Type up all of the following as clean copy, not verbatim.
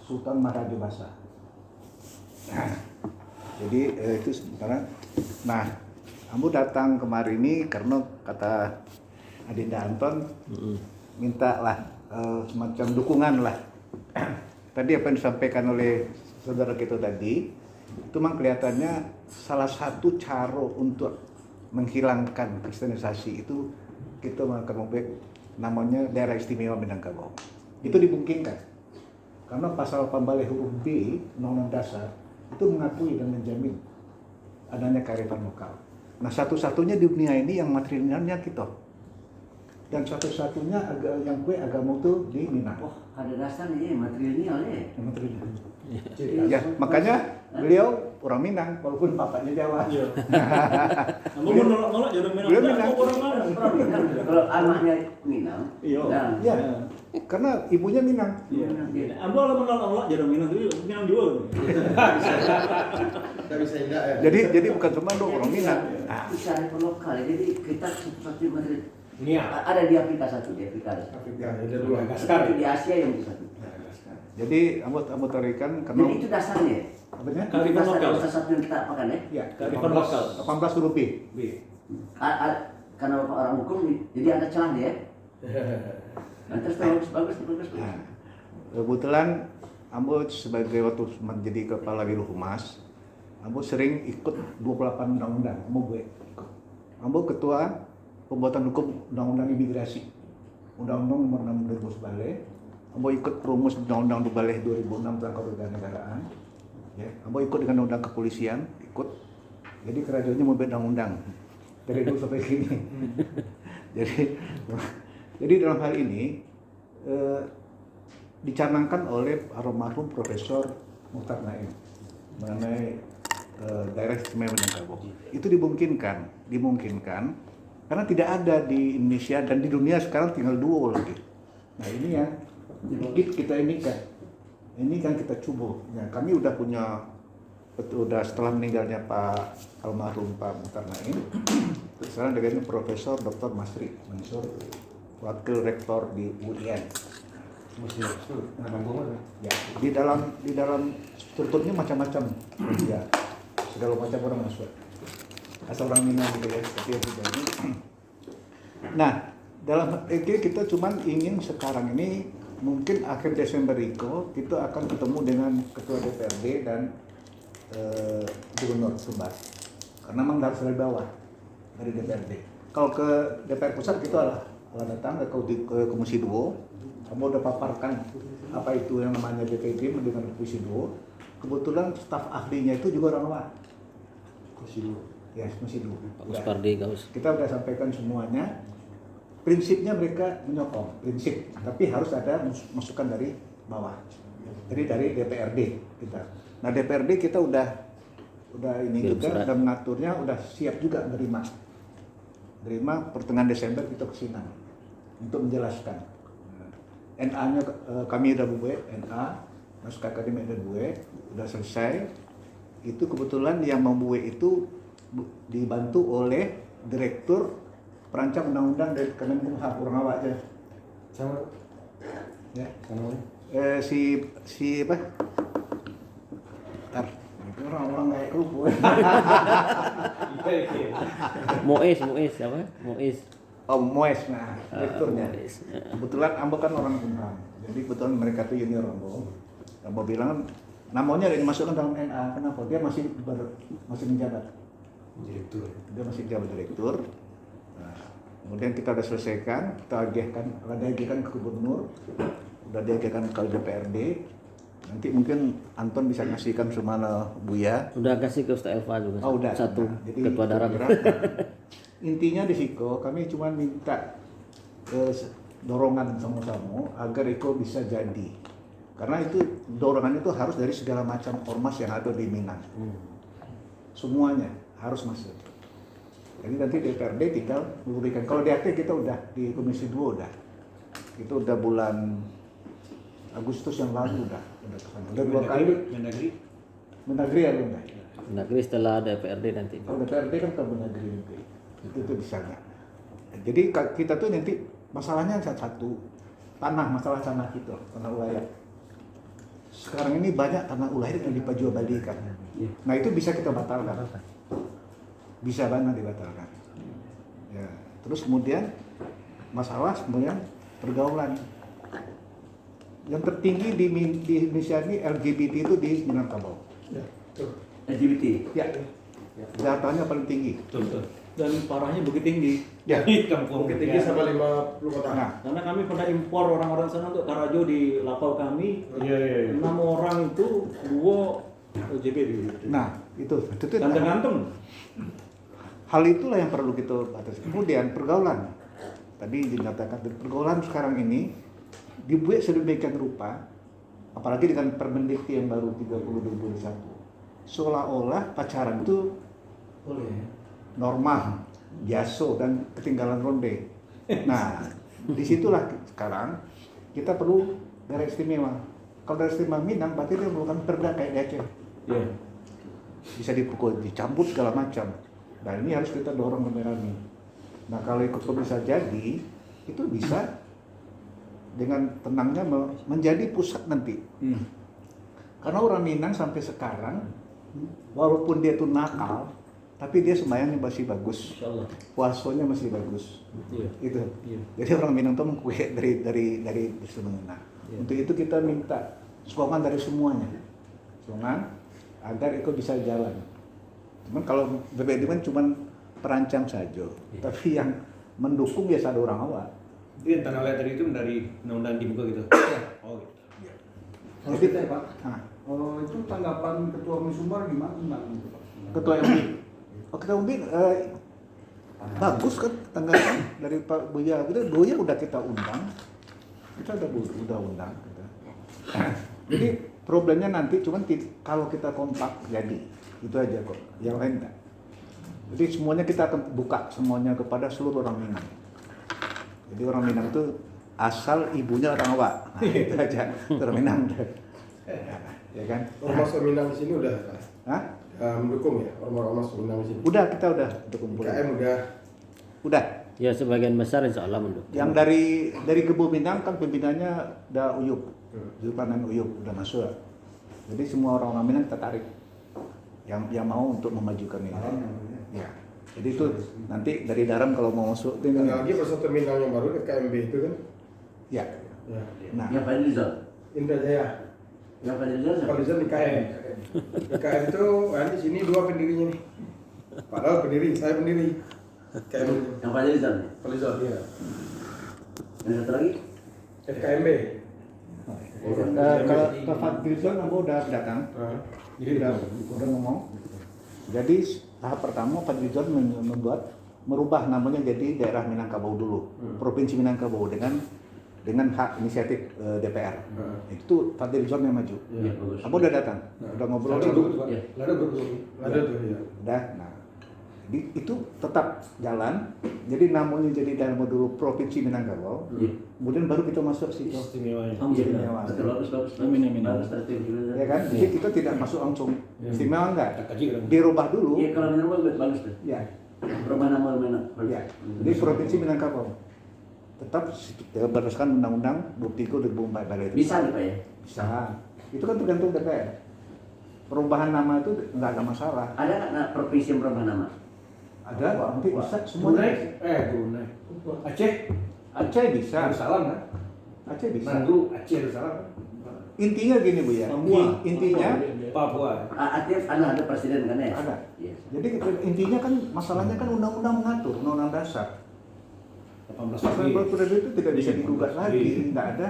Sultan Maharaja. Nah, jadi itu sementara. Nah, kamu datang kemari ini karena kata Adinda Anton minta lah semacam dukungan lah. Tadi apa yang disampaikan oleh saudara kita tadi, itu memang kelihatannya salah satu cara untuk menghilangkan kristenisasi itu kita melakukan namanya daerah istimewa Minangkabau. Itu dimungkinkan karena pasal 18 huruf B Undang-Undang Dasar itu mengakui dan menjamin adanya kearifan lokal. Nah, satu-satunya di dunia ini yang matrilinealnya kita, dan satu-satunya yang agama itu di Minang. Oh, ada dasarnya matrilineal ya. Matrilineal. Ya, makanya beliau orang Minang walaupun bapaknya Jawa. Iya. Kamu mau nolak jadi Minang. Beliau Minang. Orang mana? Kalau anaknya Minang. Iya. Ya, karena ibunya Minang. Iya. Ambo kalau menolak jadi Minang itu Minang juga. Kita bisa enggak ya? Jadi bukan cuma orang Minang. Nah, Itu kearifan lokal. Jadi kita seperti materi. Iya. Ada di Afrika satu, di Afrika ada. Ya, ada dua. Tapi di Asia yang satu. jadi ambo tarikan karena Jadi itu dasarnya. apanya? Kearifan Dasar lokal. dasar satu yang kita apakan ya. Ya, Kearifan lokal. 18 huruf B. Karena Bapak orang hukum, jadi ada celah dia. Nah, terus bagus. Nah, kebetulan ambo sebagai waktu menjadi kepala Biro Humas, ambo sering ikut 28 undang-undang. Ambo ikut. Ambo ketua pembuatan hukum undang-undang imigrasi. Undang-undang nomor 6 2011. Ambo ikut rumus undang-undang 2006 tentang kewarganegaraan. Ya, ambo ikut dengan undang kepolisian, ikut. Jadi kerajaannya mau undang-undang dari dulu sampai sini. jadi dalam hal ini dicanangkan oleh almarhum Profesor Muhtar Naim mengenai daerah istimewa Minangkabau. Itu dimungkinkan karena tidak ada di Indonesia dan di dunia sekarang tinggal 2 lagi. Nah, ini yang kita ini kan kita coba. Ya, kami udah setelah meninggalnya Pak almarhum Pak Muhtar Naim, sekarang dengan Profesor Dr. Masri Mansur, Wakil Rektor di UIN. Ya, di dalam strukturnya macam-macam, ya, segala macam orang masuk. Asal orang Minang gitu ya, seperti itu jadi. Nah, dalam kita cuman ingin sekarang ini mungkin akhir Desember itu kita akan ketemu dengan Ketua DPRD dan Gubernur Sumbar. Karena memang harus dari bawah, dari DPRD. Kalau ke DPR pusat kita datang ke Komisi 2, kamu udah paparkan apa itu yang namanya DPD dengan Komisi 2. Kebetulan staf ahlinya itu juga orang luar. Komisi 2. Ya, Komisi 2. Bagus Pardi, Gaus. Kita sudah sampaikan semuanya. Prinsipnya mereka menyokong prinsip, tapi harus ada masukan dari bawah. Jadi dari DPRD kita. Nah, DPRD kita udah ini juga udah mengaturnya, udah siap juga menerima pertengahan Desember kita ke sini untuk menjelaskan. NA-nya kami udah buat NA, naskah akademik udah buat, udah selesai. Itu kebetulan yang membuat itu dibantu oleh Direktur Perancang Undang-Undang dari Kemenkumham, orang awak aja. Sama. Ya. Sama. Si apa? Ntar, itu orang-orang kayak kerupuk. Moes apa? Moes. Oh, Moes, nah, direkturnya. Moes. Kebetulan Ambo kan orang Kumham, jadi kebetulan mereka tuh junior Ambo. Ambo bilang namanya udah dimasukkan dalam NA, kenapa? Dia masih menjabat. Direktur. Dia masih jabat direktur. Nah, kemudian kita udah selesaikan, kita agihkan ke gubernur, udah diagihkan ke DPRD. Nanti mungkin Anton bisa ngasihkan semana Buya. Udah kasih ke Ustaz Elva juga. Oh, udah. Satu Nah, jadi ketua darat. Intinya di Siko kami cuma minta dorongan sama-sama agar Iko bisa jadi. Karena itu dorongannya itu harus dari segala macam ormas yang ada di Minang. Semuanya harus masuk. Jadi nanti DPRD tinggal memberikan. Kalau DAT kita udah di Komisi 2 udah. Itu udah bulan Agustus yang lalu udah kesana. Udah 2 kali. Mendagri ya belum dah. Negeri setelah DPRD nanti. Kalau DPRD kan ke Mendagri nanti. Itu di sana. Jadi kita tuh nanti masalahnya satu tanah, masalah tanah kita, tanah wilayah. sekarang ini banyak tanah ulah yang diperjualbelikan. Iya. Nah itu bisa kita batalkan, bisa banget dibatalkan. Ya. Terus kemudian masalah kemudian pergaulan. Yang tertinggi di Indonesia ini LGBT itu di Minangkabau. Ya, betul. LGBT. Ya, datanya paling tinggi. Betul, betul. Dan parahnya bukit tinggi. Ya. Di kampung. Bukit Tinggi sama 50 kota. Nah, Karena kami pernah impor orang-orang sana untuk Karajo di lapau kami. Iya, iya, iya. 6 orang itu 2 LGBT. nah itu Ganteng-ganteng. hal itulah yang perlu kita batasi. Kemudian pergaulan. Tadi dinyatakan pergaulan sekarang ini dibuat sedemikian rupa, apalagi dengan Permendikti yang baru 30/2021, seolah-olah pacaran itu normal, biasa dan ketinggalan ronde. Nah, disitulah sekarang kita perlu daerah istimewa. Kalau daerah istimewa Minang, berarti dia melakukan perda kayak di Aceh. Iya. Bisa dipukul, dicambuk segala macam. Nah ini harus kita dorong rame-rame. Nah kalau ikut bisa jadi, itu bisa dengan tenangnya menjadi pusat nanti. Karena orang Minang sampai sekarang, walaupun dia tuh nakal, tapi dia sembahyangnya masih bagus, Insya Allah. puasanya masih bagus. Iya. Itu. Iya. Jadi orang Minang tuh mengkue dari semuanya. Iya. Untuk itu kita minta sokongan dari semuanya, sokongan agar itu bisa jalan. Cuman kalau BPD kan cuma perancang saja, tapi yang mendukung biasa ada orang awal. Itu yang tanah liat tadi itu dari undang-undang dibuka gitu. Oh gitu. Jadi Pak, nah, itu tanggapan Ketua Misumbar gimana tentang itu, Pak? Ketua MB, Ketua MB bagus kan tanggapan dari Pak Buya. Buya udah kita undang, kita udah undang. Kita. Jadi problemnya nanti cuman kalau kita kompak jadi itu aja kok, yang lain enggak. Jadi semuanya kita akan buka semuanya kepada seluruh orang Minang. Jadi orang Minang itu asal ibunya orang Awak, nah, itu aja orang Minang. Ya kan? Ormas Minang di sini udah Hah? mendukung ya, ormas Minang di sini. Udah kita udah kumpul. KM udah. Udah. Ya sebagian besar insya Allah mendukung. Yang dari Kebu Minang kan pimpinannya udah Uyup, Zulkarnain Uyup udah masuk. Jadi semua orang Minang tertarik yang mau untuk memajukan ini. Ya. Jadi itu nanti dari Daram kalau mau masuk itu Ada lagi Persatuan Minang yang baru KMB itu kan. ya. Ya. Nah, Yang Fadlizon. Indra Jaya. Yang Fadlizon siapa? Fadlizon di KM. Di KM itu di sini 2 pendirinya nih. Padahal pendiri, saya pendiri. KM itu. Yang Fadlizon. Fadlizon iya. Yang satu lagi? FKMB. kalau ke Fadlizon Ambo udah datang. Jadi udah ngomong. Jadi tahap pertama Fadlizon merubah namanya jadi daerah Minangkabau dulu, provinsi Minangkabau dengan hak inisiatif DPR. Itu Fadlizon yang maju. Iya, bagus. Ambo udah datang, udah ngobrol Ada dulu. grup, Pak. Iya. Ada grup. Ada tuh ya. Udah, nah itu tetap jalan. Jadi namanya jadi daerah dulu provinsi Minangkabau. Iya. Kemudian baru kita masuk situ. Istimewanya. Oh, iya. Istimewa. Betul, bagus. Amin, amin. Bagus, strategi. Ya kan? Jadi kita tidak masuk langsung istimewa enggak. Kita kaji kan. Dirubah dulu. Iya, kalau Minang bagus tuh. Ya. Perubahan nama Minang. Bagus. Ya. Jadi provinsi Minangkabau tetap berdasarkan Undang-Undang 23 2004 dari itu. Bisa nih Pak ya? Bisa. Itu kan tergantung DPR. Perubahan nama itu nggak ada masalah. Ada nggak provinsi yang perubahan nama? Ada, nanti bisa Brunei. semuanya. Brunei. Aceh. Aceh bisa. Darussalam kan? Aceh bisa. Mandu, Aceh, Darussalam kan? Intinya gini Bu ya. Intinya Papua. Artinya ada presiden kan ya? ada. Iya. Jadi intinya kan masalahnya kan undang-undang mengatur, undang-undang dasar. 18 Pasal Juli. periode itu tidak bisa digugat Iya. lagi, nggak ada.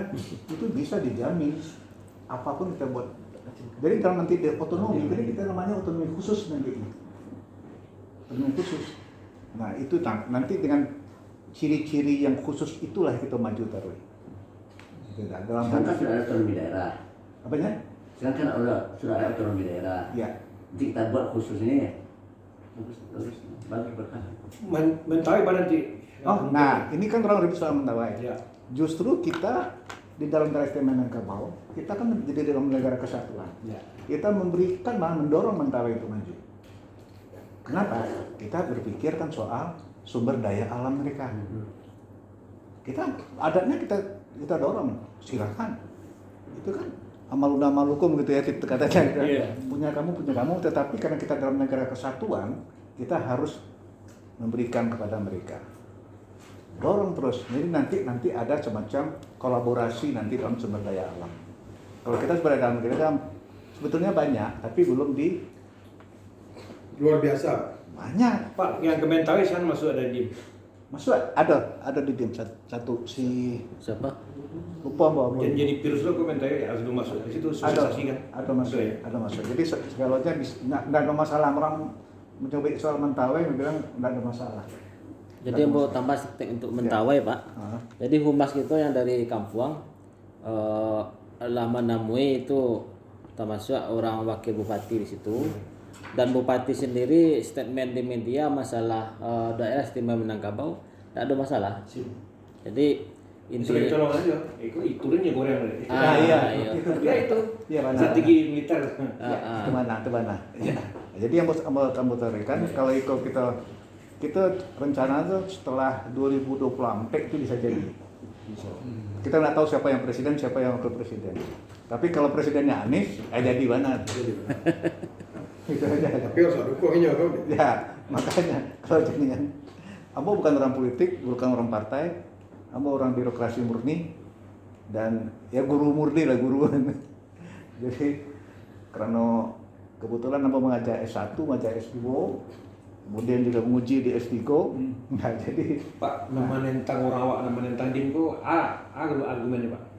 Itu bisa dijamin. Apapun kita buat. Jadi kalau nanti dia otonomi, jadi kita namanya otonomi khusus nanti. Otonomi khusus. Nah itu nanti dengan ciri-ciri yang khusus itulah kita maju terus. Tidak dalam Sekarang kan tanda sudah ada otonomi daerah. apanya? Sekarang kan sudah ada otonomi daerah. Ya. Jadi kita buat khusus ini ya. Bagus berkah. Mentawai pada nanti. Oh, nah ini kan orang ribut soal Mentawai. Ya. Justru kita di dalam daerah istimewa Minangkabau, kita kan menjadi dalam negara kesatuan. Ya. Kita memberikan malah mendorong Mentawai itu maju. Kenapa? Kita berpikir kan soal sumber daya alam mereka. Kita adatnya kita dorong, silakan. Itu kan amaluna malukum gitu ya katanya. Iya. Punya kamu, tetapi karena kita dalam negara kesatuan, kita harus memberikan kepada mereka. Dorong terus. Jadi nanti ada semacam kolaborasi nanti dalam sumber daya alam. Kalau kita sebenarnya dalam negara sebetulnya banyak, tapi belum di Luar biasa. banyak. Pak, yang ke Mentawai sekarang masuk ada di Masuk ada di tim satu si Siapa? lupa bawa. jadi virus lo ke Mentawai harus lu masuk di situ sosialisasi kan? Ada masuk, Betul ya? ada masuk. Jadi segalanya nggak ada masalah. Orang mencoba soal Mentawai bilang nggak ada masalah. Jadi yang mau tambah sedikit untuk Mentawai Pak. Ah. Jadi humas kita yang dari Kampuang lama namui itu termasuk orang wakil bupati di situ. Dan bupati sendiri statement di media masalah daerah istimewa Minangkabau tidak ada masalah. Jadi Sebagai inti colong aja, itu ya goreng. iya. Ya itu. Iya, mana? Strategi militer. Itu mana? Ya. Jadi yang mau kamu tarikan kalau kita rencana tuh setelah 2024 itu bisa jadi. Kita nggak tahu siapa yang presiden, siapa yang wakil presiden. Tapi kalau presidennya Anies, jadi mana? Itu aja. Tapi harus ada dukungnya kan. Ya, makanya kalau jadinya Ambo bukan orang politik, bukan orang partai, Ambo orang birokrasi murni dan ya guru murni lah guru. Jadi karena kebetulan Ambo mengajar S1, mengajar S2, kemudian juga menguji di S3. Nah, jadi Pak, nama nentang orang awak, nama nentang dim kok argumennya Pak.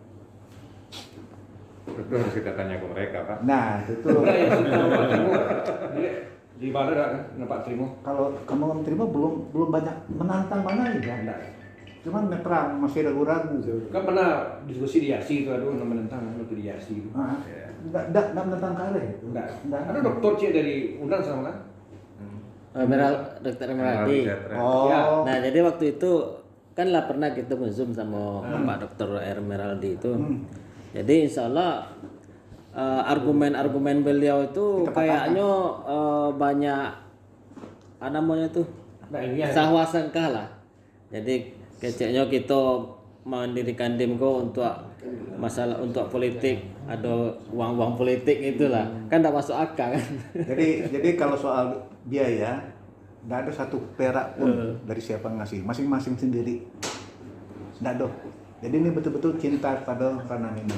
Itu harus kita tanya ke mereka, Pak. nah itu Enggak yang sudah Pak Trimo. Di mana kan Pak Trimo? kalau kamu terima belum banyak menantang mana ya. Enggak. Cuman netral masih ragu-ragu. Kan pernah diskusi di Yarsi itu aduh nama nentang itu di Yarsi itu. Ah, enggak menentang kare itu. Enggak. Enggak. Ada dokter C dari Undang sama kan? Dr. Emeraldi. Oh. Ya. Nah jadi waktu itu kan lah pernah kita nge-zoom sama Pak Dr. Emeraldi itu. Jadi insya Allah argumen-argumen beliau itu kayaknya banyak apa namanya tuh Nah ini yang sahwa sangkah lah. Jadi keceknya kita mendirikan Dimko untuk masalah untuk politik, ada uang-uang politik itulah kan tidak masuk akal kan. Jadi kalau soal biaya, nggak ada satu perak pun dari siapa ngasih, masing-masing sendiri. Nggak ada. Jadi ini betul-betul cinta pada ranah ini.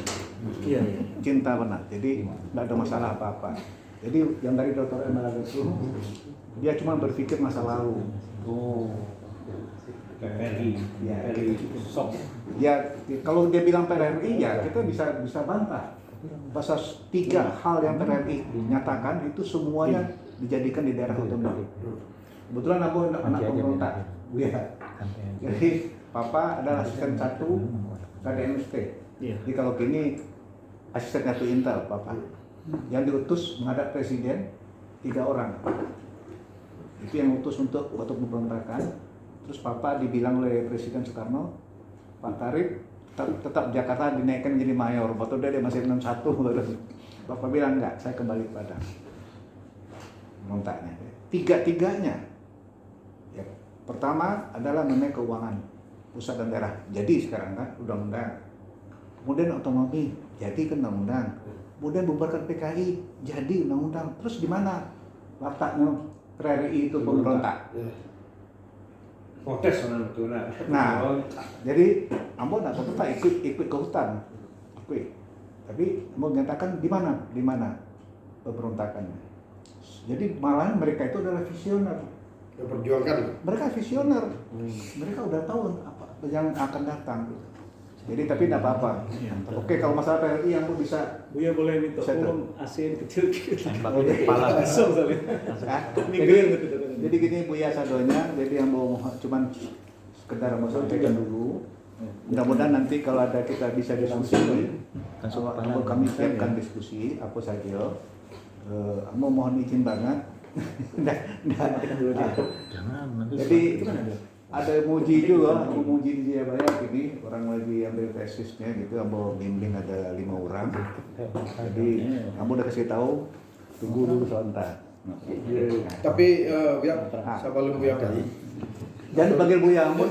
iya. Cinta benar. Jadi nggak ada masalah apa-apa. Jadi yang dari Dr. Emerald itu, dia cuma berpikir masa lalu. Oh. PRI, Ya. PRI sok. Ya kalau dia bilang PRRI ya kita bisa bantah. Pasal 3 hal yang PRRI nyatakan itu semuanya dijadikan di daerah otonom. Kebetulan aku anak pemberontak, ya. Jadi Papa adalah asisten 1 KDNST. Iya. Jadi kalau gini asisten 1 Intel Papa. Yang diutus menghadap presiden 3 orang. Itu yang utus untuk pemberontakan. Terus Papa dibilang oleh Presiden Soekarno, Pak Tarik tetap Jakarta dinaikkan menjadi mayor. Waktu dia masih 61 baru. Bapak bilang enggak, saya kembali pada pemberontaknya. Tiga-tiganya. Ya, pertama adalah mengenai keuangan pusat dan daerah. Jadi sekarang kan undang-undang. Kemudian otonomi, jadi kan undang-undang. Kemudian bubarkan PKI, jadi undang-undang. Terus di mana letaknya PRRI itu pemberontak? Protes mana betul Nah, jadi Ambo nggak apa-apa ikut ke hutan, tapi Ambo menyatakan di mana pemberontakannya. Jadi malahan mereka itu adalah visioner. Yang perjuangkan. Mereka visioner, mereka udah tahu apa yang akan datang. Jadi tapi tidak apa-apa. Oke, kalau masalah PRI yang bisa Buya boleh minta Saya tolong asin kecil-kecil. kepala. Langsung sekali. jadi gini Buya sadonya, jadi yang mau cuman sekedar mau sampaikan dulu. Mudah-mudahan nanti kalau ada kita bisa diskusi, kalau kami siapkan diskusi apa saja. Mau mohon izin banget. Jadi ada muji juga, aku muji di Jayabaya gini, orang lagi ambil tesisnya gitu, ambo bimbing ada 5 orang. Jadi ambo udah kasih tahu, tunggu dulu sebentar. Tapi ya sebelum Buya pergi. Jangan panggil Buya, ambo